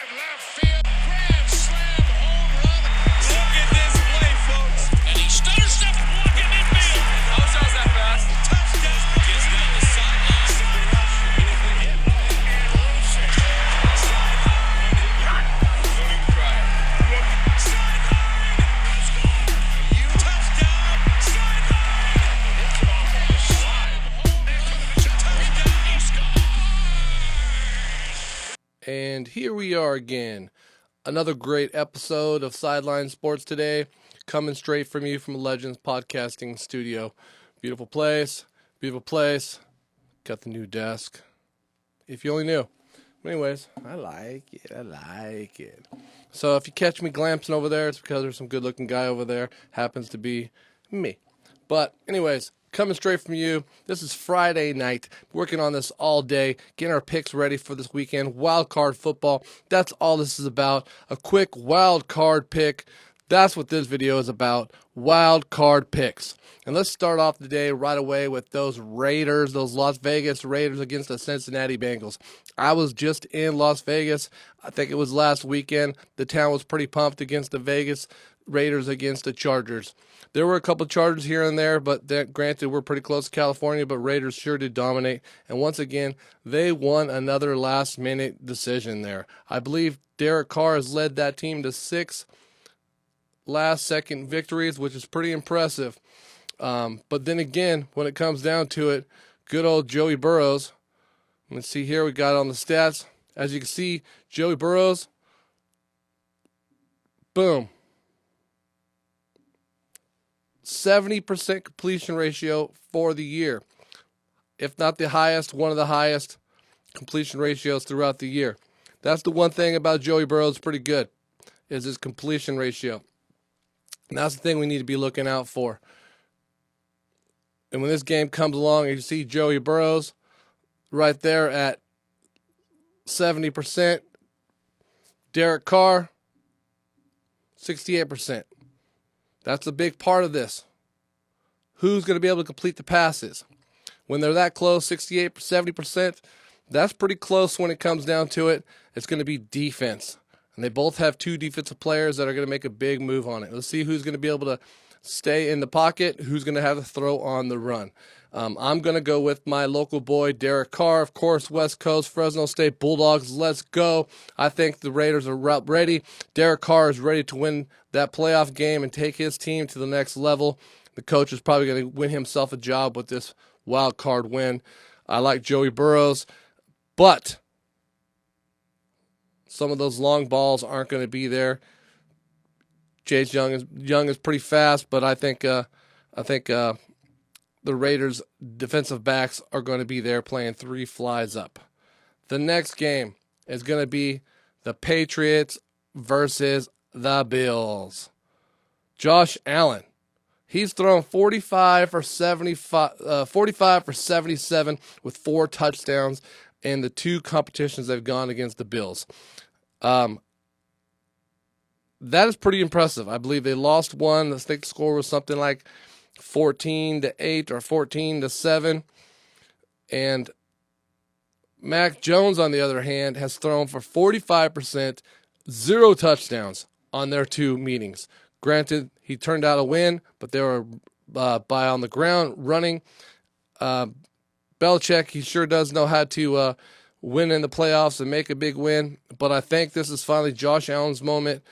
drive left field. Grand slam home run. Look at this play, folks. And he stutters step walking infield. How sounds that fast? Touchdown. Gets down the sideline. Beautifully hit. And Wilson. Touchdown. Hits it off on the slide. Touchdown. He scores. And here we are again. Another great episode of Sideline Sports today, coming straight from you from Legends Podcasting Studio. Beautiful place, beautiful place. Got the new desk. If you only knew. Anyways, I like it. So if you catch me glamping over there, it's because there's some good-looking guy over there. Happens to be me. But anyways, coming straight from you, this is Friday night. Working on this all day, getting our picks ready for this weekend. Wild card football. That's all this is about. A quick wild card pick. That's what this video is about. Wild card picks. And let's start off the day right away with those Raiders, those Las Vegas Raiders against the Cincinnati Bengals. I was just in Las Vegas. I think it was last weekend. The town was pretty pumped against the Vegas Raiders against the Chargers. There were a couple Chargers here and there, but granted, we're pretty close to California, but Raiders sure did dominate. And once again, they won another last-minute decision there. I believe Derek Carr has led that team to 6 last-second victories, which is pretty impressive. But then again, when it comes down to it, good old Joey Burrows. Let's see here, we got on the stats. As you can see, Joey Burrows, boom. 70% completion ratio for the year. If not the highest, one of the highest completion ratios throughout the year. That's the one thing about Joey Burrows pretty good, is his completion ratio. And that's the thing we need to be looking out for. And when this game comes along, you see Joey Burrows right there at 70%. Derek Carr, 68%. That's a big part of this. Who's going to be able to complete the passes? When they're that close, 68, 70%, that's pretty close when it comes down to it. It's going to be defense. And they both have 2 defensive players that are going to make a big move on it. Let's see who's going to be able to stay in the pocket, who's going to have to throw on the run. I'm going to go with my local boy, Derek Carr. Of course, West Coast, Fresno State Bulldogs, let's go. I think the Raiders are ready. Derek Carr is ready to win that playoff game and take his team to the next level. The coach is probably going to win himself a job with this wild card win. I like Joey Burrows, but some of those long balls aren't going to be there. Chase Young is pretty fast, but I think the Raiders' defensive backs are going to be there playing 3 flies up. The next game is going to be the Patriots versus the Bills. Josh Allen, he's thrown 45 for 77 with 4 touchdowns in the 2 competitions they've gone against the Bills. That is pretty impressive. I believe they lost one. I think the score was something like 14-8 or 14-7. And Mac Jones, on the other hand, has thrown for 45%, 0 touchdowns on their 2 meetings. Granted, he turned out a win, but they were by on the ground running. Belichick, he sure does know how to win in the playoffs and make a big win. But I think this is finally Josh Allen's moment.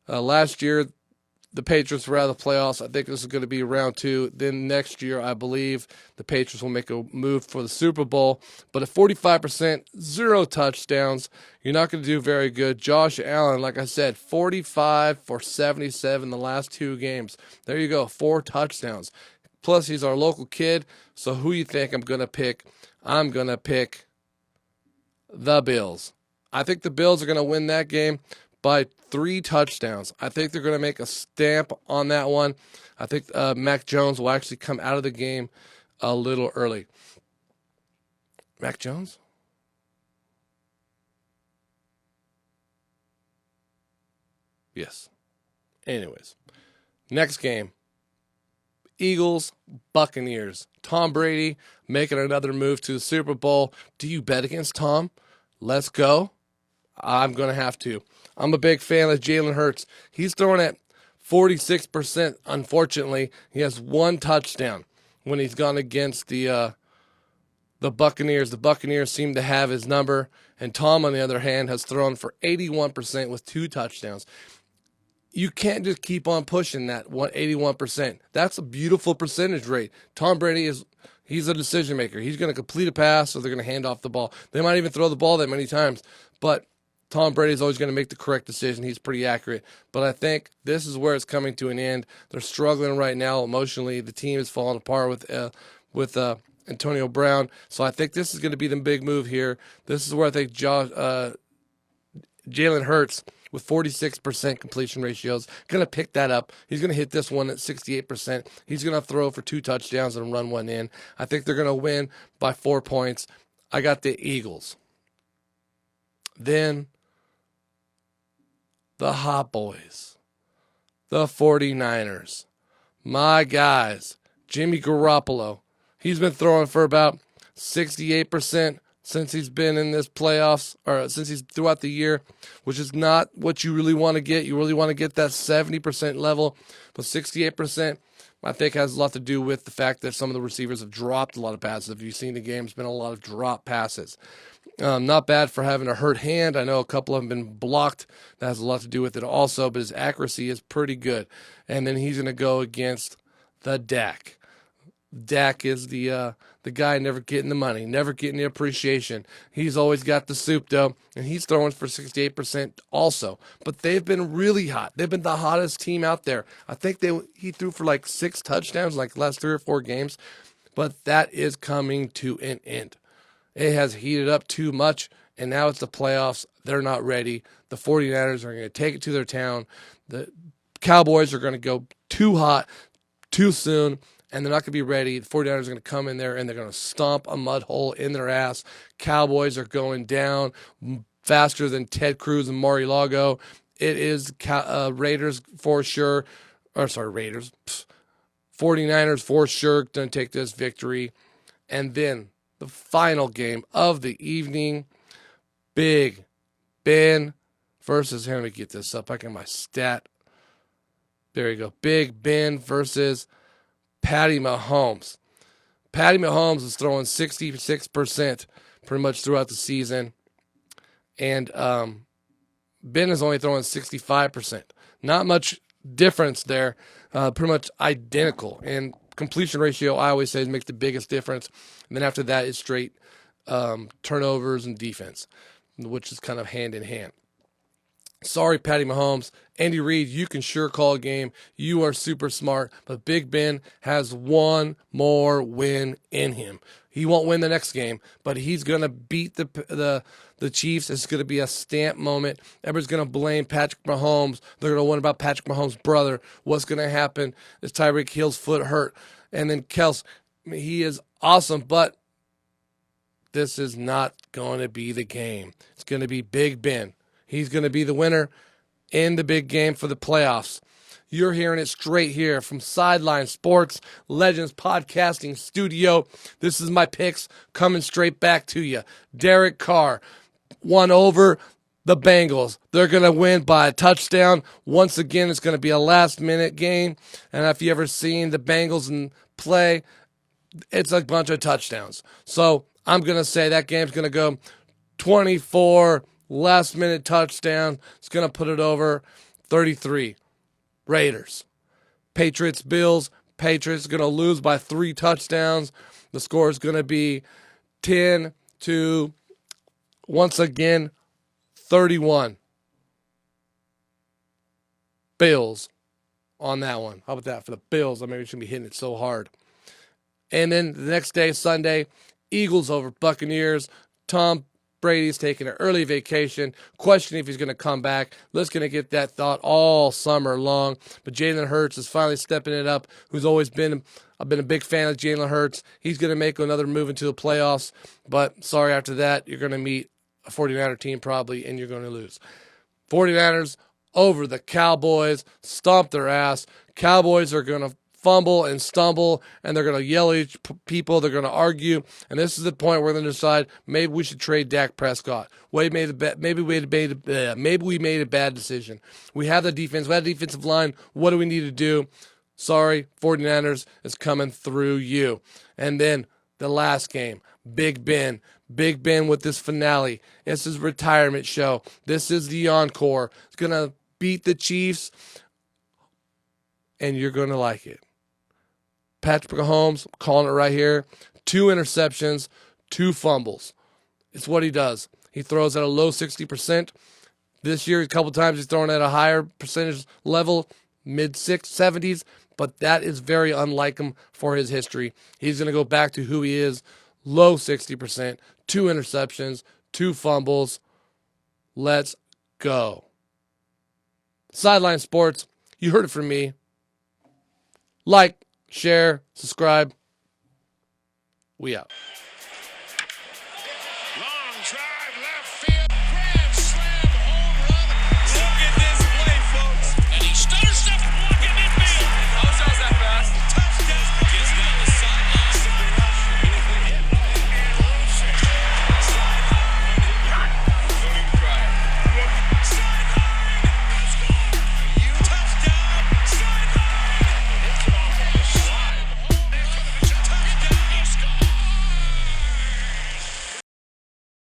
Last year, the Patriots were out of the playoffs. I think this is going to be round 2. Then next year, I believe the Patriots will make a move for the Super Bowl. But at 45%, 0 touchdowns, you're not going to do very good. Josh Allen, like I said, 45 for 77 the last 2 games. There you go, 4 touchdowns. Plus, he's our local kid. So who you think I'm going to pick? I'm going to pick the Bills. I think the Bills are going to win that game by 3 touchdowns. I think they're going to make a stamp on that one. I think Mac Jones will actually come out of the game a little early. Mac Jones? Yes. Anyways, next game. Eagles, Buccaneers. Tom Brady making another move to the Super Bowl. Do you bet against Tom? Let's go. I'm going to have to. I'm a big fan of Jalen Hurts. He's throwing at 46%, unfortunately. He has one touchdown when he's gone against the Buccaneers. The Buccaneers seem to have his number, and Tom, on the other hand, has thrown for 81% with 2 touchdowns. You can't just keep on pushing that 81%. That's a beautiful percentage rate. Tom Brady he's a decision maker. He's going to complete a pass or they're going to hand off the ball. They might even throw the ball that many times, but Tom Brady's always going to make the correct decision. He's pretty accurate. But I think this is where it's coming to an end. They're struggling right now emotionally. The team is falling apart with Antonio Brown. So I think this is going to be the big move here. This is where I think Jalen Hurts, with 46% completion ratios, going to pick that up. He's going to hit this one at 68%. He's going to throw for 2 touchdowns and run one in. I think they're going to win by 4 points. I got the Eagles. Then the Hot Boys, the 49ers. My guys, Jimmy Garoppolo. He's been throwing for about 68% since he's been in this playoffs, or since he's throughout the year, which is not what you really want to get. You really want to get that 70% level, but 68%, I think, has a lot to do with the fact that some of the receivers have dropped a lot of passes. If you've seen the game, it's been a lot of drop passes. Not bad for having a hurt hand. I know a couple of them have been blocked. That has a lot to do with it also, but his accuracy is pretty good. And then he's going to go against the Dak. Dak is the guy never getting the money, never getting the appreciation. He's always got the soup, though, and he's throwing for 68% also. But they've been really hot. They've been the hottest team out there. I think he threw for like 6 touchdowns like the last 3 or 4 games, but that is coming to an end. It has heated up too much, and now it's the playoffs. They're not ready. The 49ers are going to take it to their town. The Cowboys are going to go too hot too soon, and they're not going to be ready. The 49ers are going to come in there, and they're going to stomp a mud hole in their ass. Cowboys are going down faster than Ted Cruz and Mar-a-Lago. It is Raiders for sure. Raiders. 49ers for sure going to take this victory. And then the final game of the evening, Big Ben versus, here, let me get this up. I got my stat. There you go. Big Ben versus Patty Mahomes. Patty Mahomes is throwing 66% pretty much throughout the season. And Ben is only throwing 65%. Not much difference there. Pretty much identical. And completion ratio, I always say, makes the biggest difference. And then after that, it's straight turnovers and defense, which is kind of hand in hand. Sorry, Patty Mahomes. Andy Reid, you can sure call a game. You are super smart, but Big Ben has one more win in him. He won't win the next game, but he's going to beat the Chiefs. It's going to be a stamp moment. Everybody's going to blame Patrick Mahomes. They're going to wonder about Patrick Mahomes' brother. What's going to happen? Is Tyreek Hill's foot hurt? And then Kels, he is awesome, but this is not going to be the game. It's going to be Big Ben. He's going to be the winner in the big game for the playoffs. You're hearing it straight here from Sideline Sports Legends Podcasting Studio. This is my picks coming straight back to you. Derek Carr won over the Bengals. They're going to win by a touchdown. Once again, it's going to be a last-minute game. And if you ever seen the Bengals in play, it's a bunch of touchdowns. So I'm going to say that game's going to go 24 last-minute touchdown. It's going to put it over 33. Raiders. Patriots, Bills. Patriots going to lose by 3 touchdowns. The score is going to be 10 to, once again, 31. Bills on that one. How about that for the Bills? I maybe shouldn't be hitting it so hard. And then the next day, Sunday, Eagles over Buccaneers. Tom Brady's taking an early vacation, questioning if he's going to come back. Let's going to get that thought all summer long. But Jalen Hurts is finally stepping it up, who's always been, I've been a big fan of Jalen Hurts. He's going to make another move into the playoffs. But sorry, after that, you're going to meet a 49er team probably, and you're going to lose. 49ers over the Cowboys, stomp their ass. Cowboys are going to fumble and stumble, and they're going to yell at people. They're going to argue, and this is the point where they're going to decide maybe we should trade Dak Prescott. Maybe we made a bad decision. We have the defense. We have the defensive line. What do we need to do? Sorry, 49ers is coming through you. And then the last game, Big Ben. Big Ben with this finale. This is retirement show. This is the encore. It's going to beat the Chiefs, and you're going to like it. Patrick Mahomes, I'm calling it right here. 2 interceptions, 2 fumbles. It's what he does. He throws at a low 60%. This year, a couple times he's thrown at a higher percentage level, mid-70s, but that is very unlike him for his history. He's going to go back to who he is, low 60%, 2 interceptions, 2 fumbles. Let's go. Sideline Sports, you heard it from me. Like, share, subscribe. We out. Long drive left field.